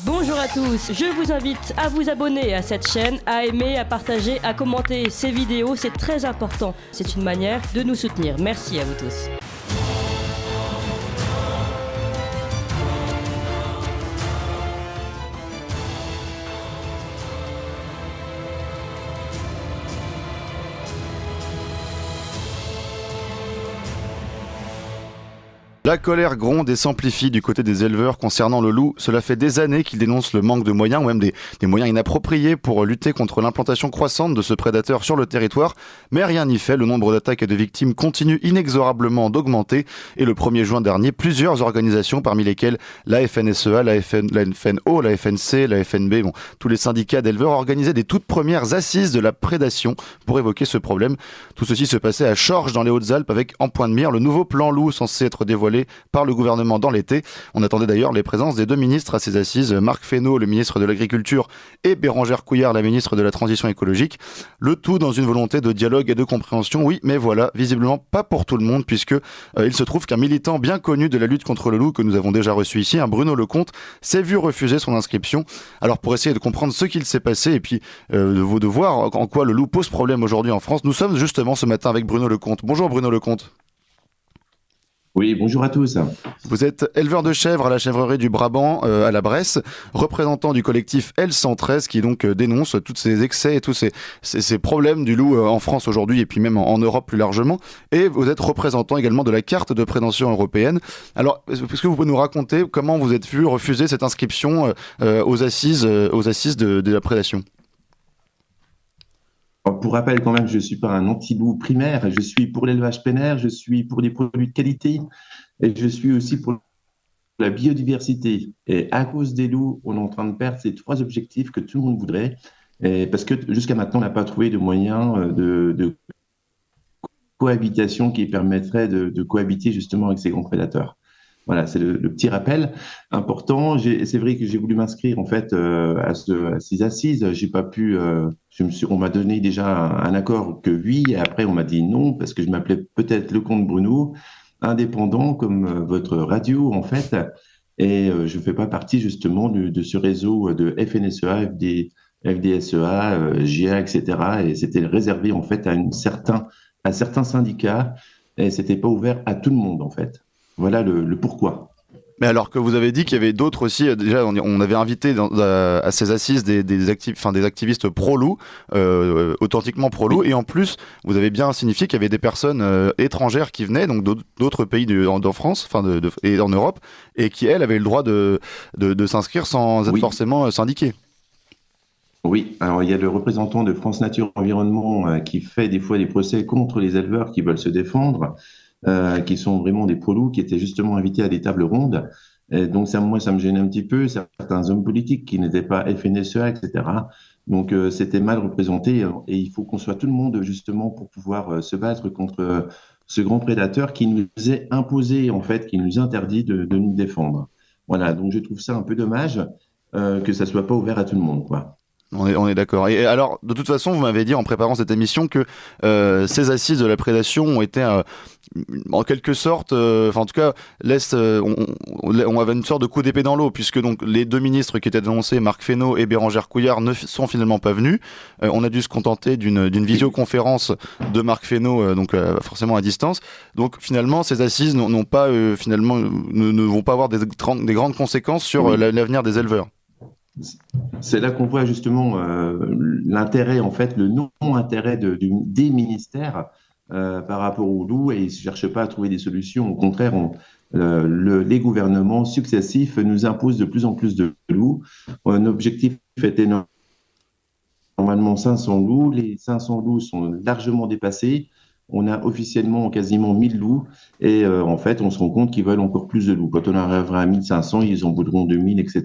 Bonjour à tous, je vous invite à vous abonner à cette chaîne, à aimer, à partager, à commenter ces vidéos, c'est très important. C'est une manière de nous soutenir. Merci à vous tous. La colère gronde et s'amplifie du côté des éleveurs concernant le loup. Cela fait des années qu'ils dénoncent le manque de moyens ou même des moyens inappropriés pour lutter contre l'implantation croissante de ce prédateur sur le territoire. Mais rien n'y fait, le nombre d'attaques et de victimes continue inexorablement d'augmenter. Et le 1er juin dernier, plusieurs organisations, parmi lesquelles la FNSEA, la FNO, la FNC, la FNB, tous les syndicats d'éleveurs organisaient des toutes premières assises de la prédation pour évoquer ce problème. Tout ceci se passait à Chorges dans les Hautes-Alpes avec en point de mire le nouveau plan loup censé être dévoilé par le gouvernement dans l'été. On attendait d'ailleurs les présences des deux ministres à ces assises, Marc Fesneau, le ministre de l'Agriculture, et Bérengère Couillard, la ministre de la Transition écologique. Le tout dans une volonté de dialogue et de compréhension. Oui, mais voilà, visiblement pas pour tout le monde, puisque il se trouve qu'un militant bien connu de la lutte contre le loup, que nous avons déjà reçu ici, un Bruno Lecomte, s'est vu refuser son inscription. Alors pour essayer de comprendre ce qu'il s'est passé et puis de voir en quoi le loup pose problème aujourd'hui en France, nous sommes justement ce matin avec Bruno Lecomte. Bonjour Bruno Lecomte. Oui, bonjour à tous. Vous êtes éleveur de chèvres à la chèvrerie du Brabant, à la Bresse, représentant du collectif L113 qui donc dénonce tous ces excès et tous ces problèmes du loup en France aujourd'hui et puis même en Europe plus largement. Et vous êtes représentant également de la carte de prévention européenne. Alors, est-ce que vous pouvez nous raconter comment vous êtes vu refuser cette inscription aux assises de la prédation ? Pour rappel, quand même, je ne suis pas un anti-loup primaire, je suis pour l'élevage plein air, je suis pour des produits de qualité et je suis aussi pour la biodiversité. Et à cause des loups, on est en train de perdre ces trois objectifs que tout le monde voudrait, parce que jusqu'à maintenant, on n'a pas trouvé de moyens de cohabitation qui permettrait de cohabiter justement avec ces grands prédateurs. Voilà, c'est le petit rappel important. C'est vrai que j'ai voulu m'inscrire en fait à ces assises. J'ai pas pu. On m'a donné déjà un accord que oui, et après on m'a dit non parce que je m'appelais peut-être Lecomte Bruno, indépendant comme votre radio en fait, et je fais pas partie justement de ce réseau de FNSEA, FDSEA, GIA, etc. Et c'était réservé en fait à certains syndicats et c'était pas ouvert à tout le monde en fait. Voilà le pourquoi. Mais alors que vous avez dit qu'il y avait d'autres aussi, déjà on avait invité à ces assises des activistes pro-loup, authentiquement pro-loup, et en plus vous avez bien signifié qu'il y avait des personnes étrangères qui venaient, donc d'autres pays en France et en Europe, et qui elles avaient le droit de s'inscrire sans être forcément syndiquées. Oui, alors il y a le représentant de France Nature Environnement qui fait des fois des procès contre les éleveurs qui veulent se défendre. Qui sont vraiment des pro-loups, qui étaient justement invités à des tables rondes. Et donc, moi, ça me gênait un petit peu. Certains hommes politiques qui n'étaient pas FNSEA, etc. Donc, c'était mal représenté. Et il faut qu'on soit tout le monde, justement, pour pouvoir se battre contre ce grand prédateur qui nous est imposé, en fait, qui nous interdit de nous défendre. Voilà, donc je trouve ça un peu dommage que ça soit pas ouvert à tout le monde, quoi. On est d'accord. Et alors, de toute façon, vous m'avez dit en préparant cette émission que ces assises de la prédation ont été en quelque sorte, en tout cas, on avait une sorte de coup d'épée dans l'eau, puisque donc les deux ministres qui étaient annoncés, Marc Fesneau et Bérengère Couillard, ne sont finalement pas venus. On a dû se contenter d'une visioconférence de Marc Fesneau, forcément à distance. Donc finalement, ces assises ne vont pas avoir des grandes conséquences sur l'avenir des éleveurs. C'est là qu'on voit justement l'intérêt, en fait, le non-intérêt des ministères par rapport aux loups, et ils ne cherchent pas à trouver des solutions. Au contraire, les gouvernements successifs nous imposent de plus en plus de loups. Un objectif était normalement 500 loups. Les 500 loups sont largement dépassés. On a officiellement quasiment 1000 loups et en fait, on se rend compte qu'ils veulent encore plus de loups. Quand on arrivera à 1500, ils en voudront 2000, etc.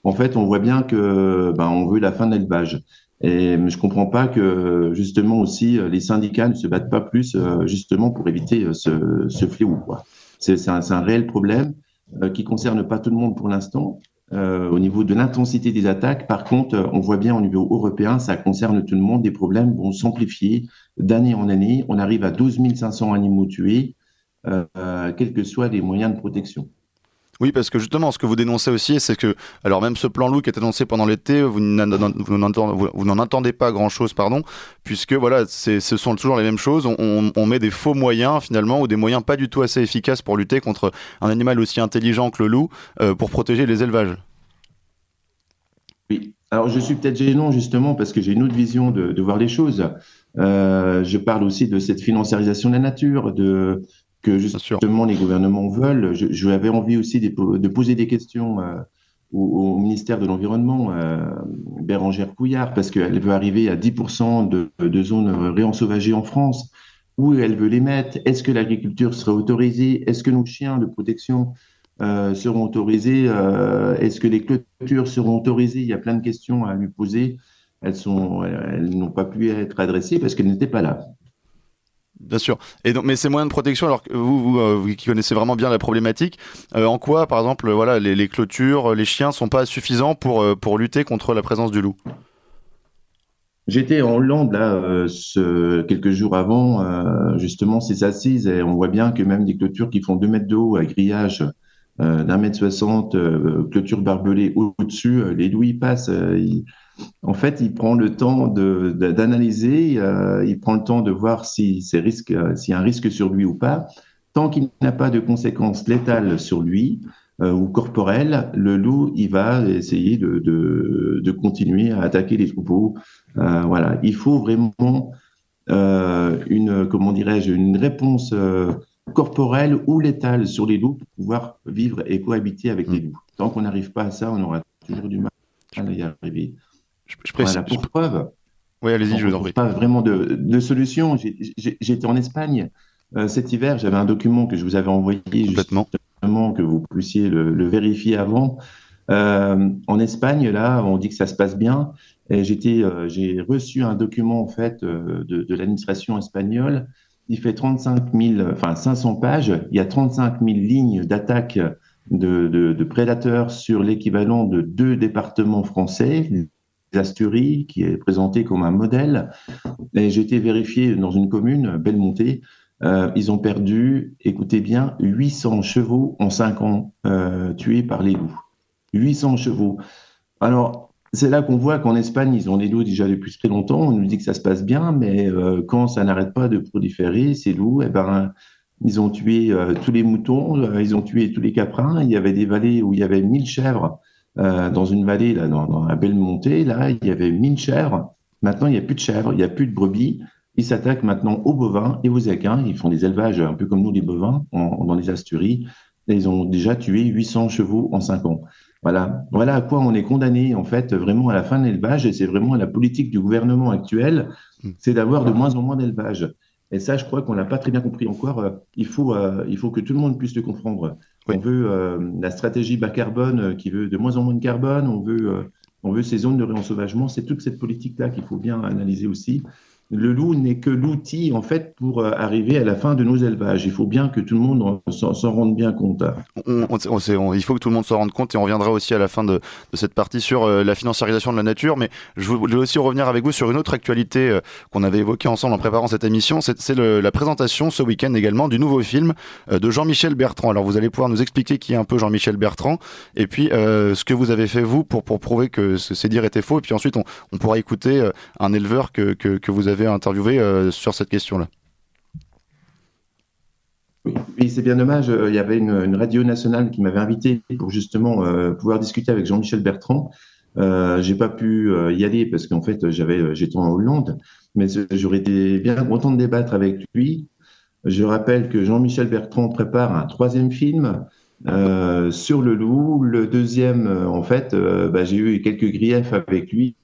En fait, on voit bien que on veut la fin de l'élevage. Et je comprends pas que justement aussi les syndicats ne se battent pas plus justement pour éviter ce fléau, quoi. C'est un réel problème qui concerne pas tout le monde pour l'instant. Au niveau de l'intensité des attaques, par contre, on voit bien au niveau européen, ça concerne tout le monde. Les problèmes vont s'amplifier d'année en année. On arrive à 12 500 animaux tués, quels que soient les moyens de protection. Oui, parce que justement, ce que vous dénoncez aussi, c'est que, alors même ce plan loup qui est annoncé pendant l'été, vous n'en entendez pas grand-chose, pardon, puisque voilà, ce sont toujours les mêmes choses. On met des faux moyens finalement, ou des moyens pas du tout assez efficaces pour lutter contre un animal aussi intelligent que le loup, pour protéger les élevages. Oui. Alors, je suis peut-être gênant justement parce que j'ai une autre vision de voir les choses. Je parle aussi de cette financiarisation de la nature, que Bien sûr. justement les gouvernements veulent. J'avais envie aussi de poser des questions au ministère de l'Environnement, Bérangère Couillard, parce qu'elle veut arriver à 10% de zones réensauvagées en France. Où elle veut les mettre? Est-ce que l'agriculture serait autorisée? Est-ce que nos chiens de protection seront autorisés? Est-ce que les clôtures seront autorisées? Il y a plein de questions à lui poser. Elles n'ont pas pu être adressées parce qu'elles n'étaient pas là. Bien sûr. Et donc, mais ces moyens de protection, alors que vous qui connaissez vraiment bien la problématique, en quoi, par exemple, voilà, les clôtures, les chiens sont pas suffisants pour lutter contre la présence du loup? J'étais en Hollande là, quelques jours avant justement ces assises et on voit bien que même des clôtures qui font 2 mètres de haut à grillage d'1,60 m, clôture barbelée au-dessus, les loups y passent. En fait, il prend le temps d'analyser, il prend le temps de voir si s'il y a un risque sur lui ou pas. Tant qu'il n'a pas de conséquences létales sur lui ou corporelles, le loup, il va essayer de continuer à attaquer les troupeaux. Voilà, il faut vraiment comment dirais-je, une réponse corporelle ou létale sur les loups pour pouvoir vivre et cohabiter avec les loups. Tant qu'on n'arrive pas à ça, on aura toujours du mal à y arriver. Je précise. Voilà, pour preuve, Oui, allez-y, on je ne vous en trouve prie. pas vraiment de solution. J'étais en Espagne cet hiver, j'avais un document que je vous avais envoyé Complètement. justement, que vous puissiez le vérifier avant. En Espagne, là, on dit que ça se passe bien. Et j'ai reçu un document en fait de l'administration espagnole. Il fait 35 000, enfin 500 pages. Il y a 35 000 lignes d'attaque de prédateurs sur l'équivalent de 2 départements français, l'Asturie, qui est présenté comme un modèle. Et j'ai été vérifié dans une commune, Belmonte. Ils ont perdu, écoutez bien, 800 chevaux en 5 ans tués par les loups. 800 chevaux. Alors, c'est là qu'on voit qu'en Espagne, ils ont des loups déjà depuis très longtemps. On nous dit que ça se passe bien, mais quand ça n'arrête pas de proliférer, ces loups, eh ben, ils ont tué tous les moutons, ils ont tué tous les caprins. Il y avait des vallées où il y avait 1000 chèvres. Dans une vallée, là, dans la Belmonte, là, il y avait 1000 chèvres. Maintenant, il n'y a plus de chèvres, il n'y a plus de brebis. Ils s'attaquent maintenant aux bovins et aux équins. Ils font des élevages un peu comme nous, les bovins, dans les Asturies. Et ils ont déjà tué 800 chevaux en 5 ans. Voilà à quoi on est condamné, en fait, vraiment à la fin de l'élevage. Et c'est vraiment la politique du gouvernement actuel, c'est d'avoir de moins en moins d'élevage. Et ça, je crois qu'on n'a pas très bien compris encore. Il faut que tout le monde puisse le comprendre. Oui. On veut la stratégie bas carbone qui veut de moins en moins de carbone. On veut ces zones de réensauvagement. C'est toute cette politique-là qu'il faut bien analyser aussi. Le loup n'est que l'outil, en fait, pour arriver à la fin de nos élevages. Il faut bien que tout le monde s'en rende bien compte. Il faut que tout le monde s'en rende compte et on reviendra aussi à la fin de cette partie sur la financiarisation de la nature. Mais je voulais aussi revenir avec vous sur une autre actualité qu'on avait évoquée ensemble en préparant cette émission. C'est la présentation ce week-end également du nouveau film de Jean-Michel Bertrand. Alors vous allez pouvoir nous expliquer qui est un peu Jean-Michel Bertrand et puis ce que vous avez fait vous pour prouver que ces dires étaient faux. Et puis ensuite on pourra écouter un éleveur que vous avez interviewé sur cette question-là. Oui, c'est bien dommage. Il y avait une radio nationale qui m'avait invité pour justement pouvoir discuter avec Jean-Michel Bertrand. J'ai pas pu y aller parce qu'en fait j'étais en Hollande, mais j'aurais été bien content de débattre avec lui. Je rappelle que Jean-Michel Bertrand prépare un 3e film sur le loup. Le 2e, en fait, j'ai eu quelques griefs avec lui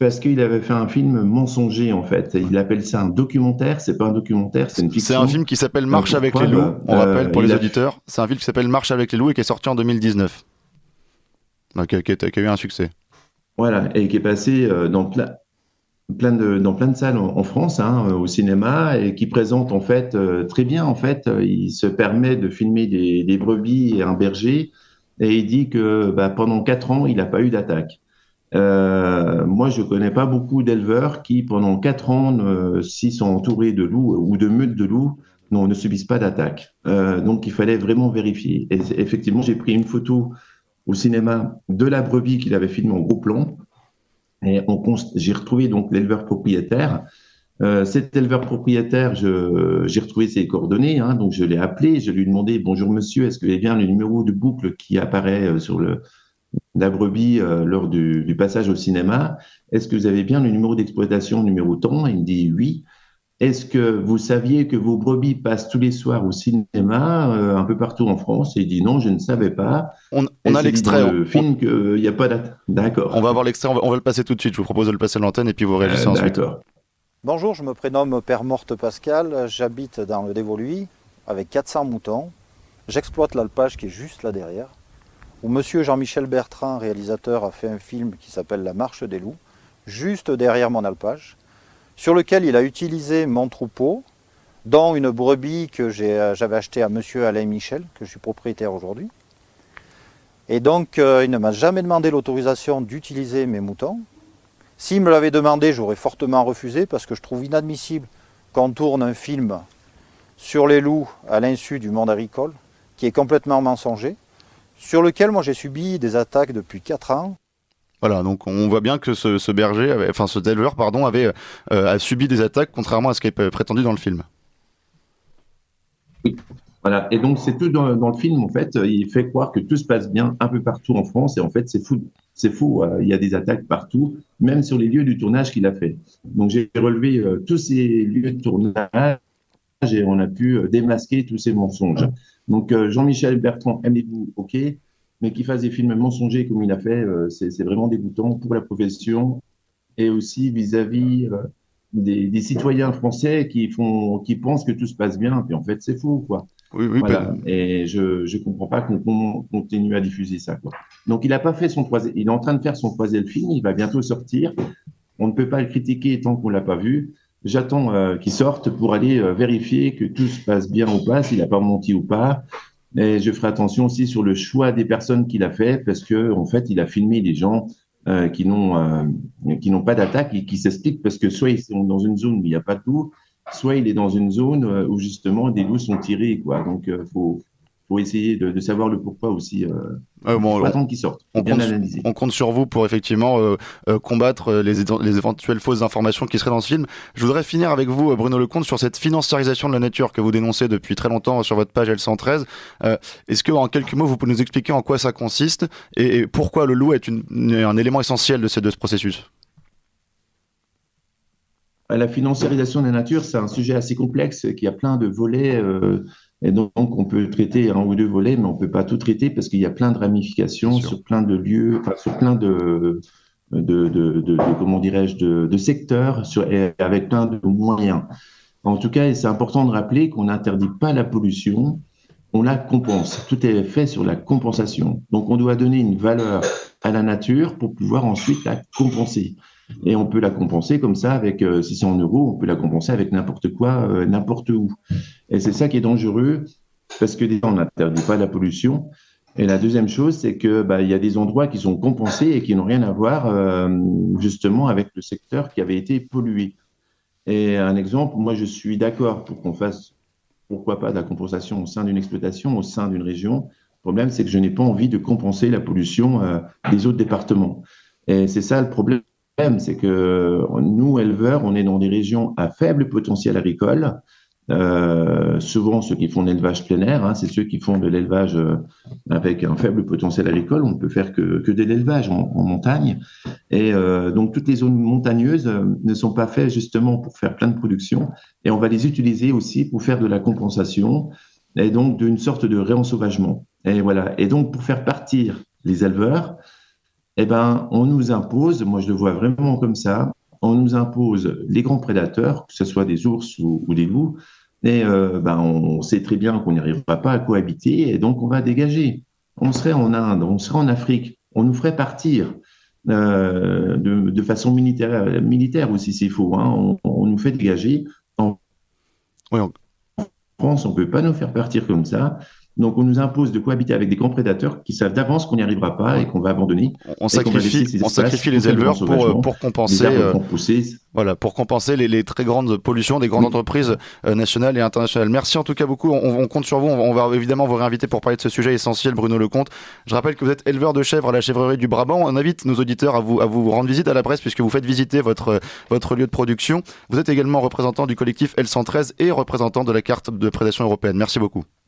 parce qu'il avait fait un film mensonger, en fait. Il appelle ça un documentaire. C'est pas un documentaire, c'est une fiction. C'est un film qui s'appelle Marche avec les loups. On rappelle pour les auditeurs. C'est un film qui s'appelle Marche avec les loups et qui est sorti en 2019. Donc, qui a eu un succès. Voilà, et qui est passé dans plein de salles en France, au cinéma, et qui présente en fait très bien. En fait, il se permet de filmer des brebis et un berger, et il dit que pendant 4 ans, il n'a pas eu d'attaque. Moi, je connais pas beaucoup d'éleveurs qui, pendant 4 ans, s'ils sont entourés de loups ou de meutes de loups, ne subissent pas d'attaque. Donc, il fallait vraiment vérifier. Et effectivement, j'ai pris une photo au cinéma de la brebis qu'il avait filmée en gros plan. Et j'ai retrouvé donc l'éleveur propriétaire. Cet éleveur propriétaire, j'ai retrouvé ses coordonnées, hein, donc je l'ai appelé, je lui ai demandé, bonjour monsieur, est-ce que vous avez bien le numéro de boucle qui apparaît sur la brebis lors du passage au cinéma? Est-ce que vous avez bien le numéro d'exploitation numéro tant? Il me dit oui. Est-ce que vous saviez que vos brebis passent tous les soirs au cinéma, un peu partout en France? Et il dit non, je ne savais pas. On Et a c'est dit l'extrait. dans le film qu'il n'y a pas d'attaque. D'accord. On va avoir l'extrait, on va le passer tout de suite. Je vous propose de le passer à l'antenne et puis vous réagissez ensuite. D'accord. Bonjour, je me prénomme Père Morte Pascal, j'habite dans le Dévoluy avec 400 moutons. J'exploite l'alpage qui est juste là derrière, où monsieur Jean-Michel Bertrand, réalisateur, a fait un film qui s'appelle La Marche des loups, juste derrière mon alpage, sur lequel il a utilisé mon troupeau, dont une brebis que j'avais achetée à monsieur Alain Michel, que je suis propriétaire aujourd'hui. Et donc, il ne m'a jamais demandé l'autorisation d'utiliser mes moutons. S'il me l'avait demandé, j'aurais fortement refusé parce que je trouve inadmissible qu'on tourne un film sur les loups à l'insu du monde agricole, qui est complètement mensonger, sur lequel moi j'ai subi des attaques depuis 4 ans. Voilà, donc on voit bien que ce berger, cet éleveur, pardon, a subi des attaques, contrairement à ce qui est prétendu dans le film. Oui. Voilà. Et donc, c'est tout dans le film, en fait. Il fait croire que tout se passe bien un peu partout en France. Et en fait, c'est fou. C'est faux. Il y a des attaques partout, même sur les lieux du tournage qu'il a fait. Donc, j'ai relevé tous ces lieux de tournage et on a pu démasquer tous ces mensonges. Donc, Jean-Michel Bertrand, aimez-vous, OK, mais qu'il fasse des films mensongers comme il a fait, c'est vraiment dégoûtant pour la profession et aussi vis-à-vis des citoyens français qui pensent que tout se passe bien. Puis en fait, c'est faux, quoi. Oui, Voilà. Et je comprends pas qu'on continue à diffuser ça, quoi. Donc, il a pas fait il est en train de faire son troisième film. Il va bientôt sortir. On ne peut pas le critiquer tant qu'on l'a pas vu. J'attends qu'il sorte pour aller vérifier que tout se passe bien ou pas, s'il n'a pas menti ou pas. Et je ferai attention aussi sur le choix des personnes qu'il a fait, parce que en fait, il a filmé des gens qui n'ont pas d'attaque et qui s'expliquent parce que soit ils sont dans une zone où il n'y a pas de loup, soit il est dans une zone où justement des loups sont tirés, quoi. Donc, faut essayer de savoir le pourquoi aussi. Faut attendre qu'ils sortent. Faut bien analyser. On compte sur vous pour effectivement combattre les éventuelles fausses informations qui seraient dans ce film. Je voudrais finir avec vous, Bruno Lecomte, sur cette financiarisation de la nature que vous dénoncez depuis très longtemps sur votre page L113. Est-ce que, en quelques mots, vous pouvez nous expliquer en quoi ça consiste et pourquoi le loup est un élément essentiel de ce processus? La financiarisation de la nature, c'est un sujet assez complexe qui a plein de volets. Et donc, on peut traiter un ou deux volets, mais on ne peut pas tout traiter parce qu'il y a plein de ramifications sur plein de lieux, enfin, sur plein comment dirais-je, de secteurs, et avec plein de moyens. En tout cas, c'est important de rappeler qu'on n'interdit pas la pollution, on la compense. Tout est fait sur la compensation. Donc, on doit donner une valeur à la nature pour pouvoir ensuite la compenser. Et on peut la compenser comme ça avec, si c'est en euros, on peut la compenser avec n'importe quoi, n'importe où. Et c'est ça qui est dangereux, parce que déjà, on n'interdit pas la pollution. Et la deuxième chose, c'est que il y a des endroits qui sont compensés et qui n'ont rien à voir justement avec le secteur qui avait été pollué. Et un exemple, moi, je suis d'accord pour qu'on fasse, pourquoi pas, de la compensation au sein d'une exploitation, au sein d'une région. Le problème, c'est que je n'ai pas envie de compenser la pollution des autres départements. Et c'est ça le problème. C'est que nous, éleveurs, on est dans des régions à faible potentiel agricole. Souvent, ceux qui font de l'élevage plein air, hein, c'est ceux qui font de l'élevage avec un faible potentiel agricole. On ne peut faire que de l'élevage en montagne. Et donc, toutes les zones montagneuses ne sont pas faites justement pour faire plein de production. Et on va les utiliser aussi pour faire de la compensation et donc d'une sorte de réensauvagement. Et voilà. Et donc, pour faire partir les éleveurs, on nous impose, moi je le vois vraiment comme ça, on nous impose les grands prédateurs, que ce soit des ours ou des loups, et on sait très bien qu'on n'y arrivera pas à cohabiter, et donc on va dégager. On serait en Inde, on serait en Afrique, on nous ferait partir de façon militaire aussi s'il faut, hein, on nous fait dégager. En France, on ne peut pas nous faire partir comme ça. Donc, on nous impose de cohabiter avec des grands prédateurs qui savent d'avance qu'on n'y arrivera pas et qu'on va abandonner. On sacrifie les éleveurs pour compenser, pour compenser les très grandes pollutions des grandes entreprises nationales et internationales. Merci en tout cas beaucoup. On compte sur vous. On va évidemment vous réinviter pour parler de ce sujet essentiel, Bruno Lecomte. Je rappelle que vous êtes éleveur de chèvres à la chèvrerie du Brabant. On invite nos auditeurs à vous rendre visite à la presse puisque vous faites visiter votre lieu de production. Vous êtes également représentant du collectif L113 et représentant de la carte de prédation européenne. Merci beaucoup.